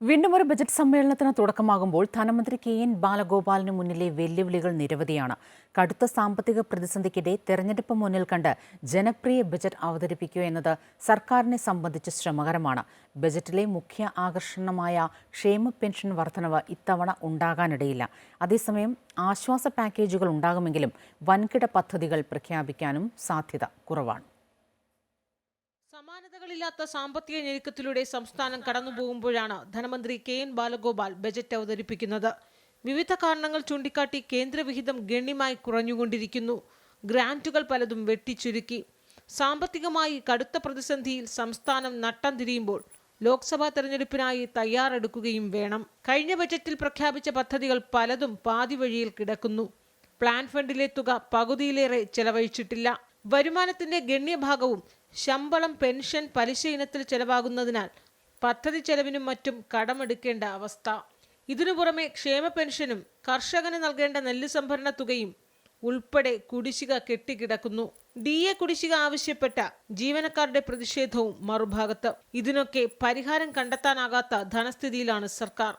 വീണ്ടും ഒരു ബജറ്റ് സമ്മേളനത്തിന് തുടക്കമാകുമ്പോൾ ധനമന്ത്രി കെ.എൻ. ബാലഗോപാലിന് മുന്നിലെ വെല്ലുവിളികൾ നിരവധിയാണ്. കടുത്ത സാമ്പത്തിക പ്രതിസന്ധിക്കിടെ തെരഞ്ഞെടുപ്പ് മുന്നിൽ കണ്ട് ജനപ്രിയ ബജറ്റ് അവതരിപ്പിക്കുക എന്നത് സർക്കാരിനെ സംബന്ധിച്ച് ശ്രമകരമാണ്. ബജറ്റിലെ മുഖ്യ ആകർഷണമായ ക്ഷേമ പെൻഷൻ വർധനവ് ഇത്തവണ ഉണ്ടാകാനിടയില്ല. അതേസമയം ആശ്വാസ പാക്കേജുകൾ ഉണ്ടാകുമെങ്കിലും വൻകിട പദ്ധതികൾ പ്രഖ്യാപിക്കാനും സാധ്യത കുറവാണ്. സമാനതകളില്ലാത്ത സാമ്പത്തിക ഞെരുക്കത്തിലൂടെ സംസ്ഥാനം കടന്നുപോകുമ്പോഴാണ് ധനമന്ത്രി കെ.എൻ. ബാലഗോപാൽ ബജറ്റ് അവതരിപ്പിക്കുന്നത്. വിവിധ കാരണങ്ങൾ ചൂണ്ടിക്കാട്ടി കേന്ദ്രവിഹിതം ഗണ്യമായി കുറഞ്ഞുകൊണ്ടിരിക്കുന്നു. ഗ്രാന്റുകൾ പലതും വെട്ടിച്ചുരുക്കി. സാമ്പത്തികമായി കടുത്ത പ്രതിസന്ധിയിൽ സംസ്ഥാനം നട്ടം തിരിയുമ്പോൾ ലോക്സഭാ തെരഞ്ഞെടുപ്പിനായി തയ്യാറെടുക്കുകയും വേണം. കഴിഞ്ഞ ബജറ്റിൽ പ്രഖ്യാപിച്ച പദ്ധതികൾ പലതും പാതിവഴിയിൽ കിടക്കുന്നു. പ്ലാൻ ഫണ്ടിലെ തുക പകുതിയിലേറെ ചെലവഴിച്ചിട്ടില്ല. വരുമാനത്തിന്റെ ഗണ്യഭാഗവും ശമ്പളം, പെൻഷൻ, പലിശ ഇനത്തിൽ ചെലവാകുന്നതിനാൽ പദ്ധതി ചെലവിനും മറ്റും കടമെടുക്കേണ്ട അവസ്ഥ. ഇതിനു പുറമെ ക്ഷേമ പെൻഷനും കർഷകന് നൽകേണ്ട നെല്ല് സംഭരണ തുകയും ഉൾപ്പെടെ കുടിശ്ശിക കെട്ടിക്കിടക്കുന്നു. DA കുടിശ്ശിക ആവശ്യപ്പെട്ട ജീവനക്കാരുടെ പ്രതിഷേധവും മറുഭാഗത്ത്. ഇതിനൊക്കെ പരിഹാരം കണ്ടെത്താനാകാത്ത ധനസ്ഥിതിയിലാണ് സർക്കാർ.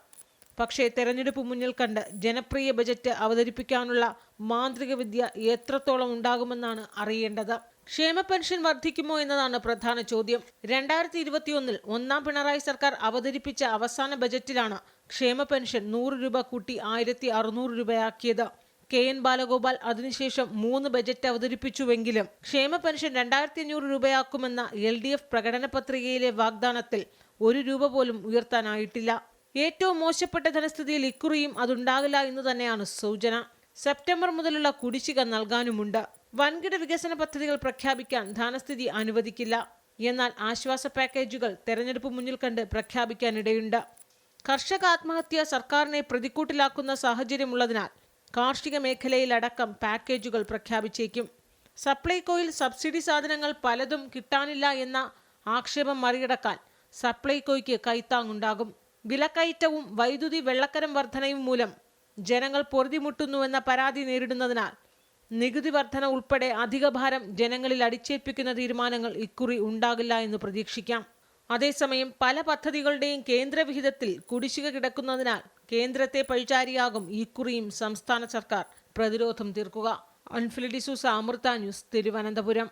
പക്ഷേ തെരഞ്ഞെടുപ്പ് മുന്നിൽ കണ്ട് ജനപ്രിയ ബജറ്റ് അവതരിപ്പിക്കാനുള്ള മാന്ത്രിക വിദ്യ എത്രത്തോളം ഉണ്ടാകുമെന്നാണ് അറിയേണ്ടത്. ക്ഷേമ പെൻഷൻ വർദ്ധിക്കുമോ എന്നതാണ് പ്രധാന ചോദ്യം. 2021 ഒന്നാം പിണറായി സർക്കാർ അവതരിപ്പിച്ച അവസാന ബജറ്റിലാണ് ക്ഷേമ പെൻഷൻ 100 രൂപ കൂട്ടി 1600 രൂപയാക്കിയത്. കെ.എൻ. ബാലഗോപാൽ അതിനുശേഷം 3 ബജറ്റ് അവതരിപ്പിച്ചുവെങ്കിലും ക്ഷേമ പെൻഷൻ 2500 രൂപയാക്കുമെന്ന LDF പ്രകടന പത്രികയിലെ വാഗ്ദാനത്തിൽ 1 രൂപ പോലും ഉയർത്താനായിട്ടില്ല. ഏറ്റവും മോശപ്പെട്ട ധനസ്ഥിതിയിൽ ഇക്കുറിയും അതുണ്ടാകില്ല എന്ന് തന്നെയാണ് സൂചന. സെപ്റ്റംബർ മുതലുള്ള കുടിശ്ശിക നൽകാനുമുണ്ട്. വൻകിട വികസന പദ്ധതികൾ പ്രഖ്യാപിക്കാൻ ധനസ്ഥിതി അനുവദിക്കില്ല. എന്നാൽ ആശ്വാസ പാക്കേജുകൾ തെരഞ്ഞെടുപ്പ് മുന്നിൽ കണ്ട് പ്രഖ്യാപിക്കാനിടയുണ്ട്. കർഷക ആത്മഹത്യ സർക്കാരിനെ പ്രതിക്കൂട്ടിലാക്കുന്ന സാഹചര്യമുള്ളതിനാൽ കാർഷിക മേഖലയിലടക്കം പാക്കേജുകൾ പ്രഖ്യാപിച്ചേക്കും. സപ്ലൈകോയിൽ സബ്സിഡി സാധനങ്ങൾ പലതും കിട്ടാനില്ല എന്ന ആക്ഷേപം മറികടക്കാൻ സപ്ലൈകോയ്ക്ക് കൈത്താങ്ങുണ്ടാകും. വിലക്കയറ്റവും വൈദ്യുതി വെള്ളക്കരം വർധനയും മൂലം ജനങ്ങൾ പൊറുതിമുട്ടുന്നുവെന്ന പരാതി നേരിടുന്നതിനാൽ നികുതി വർധന ഉൾപ്പെടെ അധിക ഭാരം ജനങ്ങളിൽ അടിച്ചേൽപ്പിക്കുന്ന തീരുമാനങ്ങൾ ഇക്കുറി ഉണ്ടാകില്ല എന്ന് പ്രതീക്ഷിക്കാം. അതേസമയം പല പദ്ധതികളുടെയും കേന്ദ്രവിഹിതത്തിൽ കുടിശ്ശിക കിടക്കുന്നതിനാൽ കേന്ദ്രത്തെ പഴിചാരിയാകും ഇക്കുറിയും സംസ്ഥാന സർക്കാർ പ്രതിരോധം തീർക്കുക. അൻഫിലിഡിസൂസ, അമൃത ന്യൂസ്, തിരുവനന്തപുരം.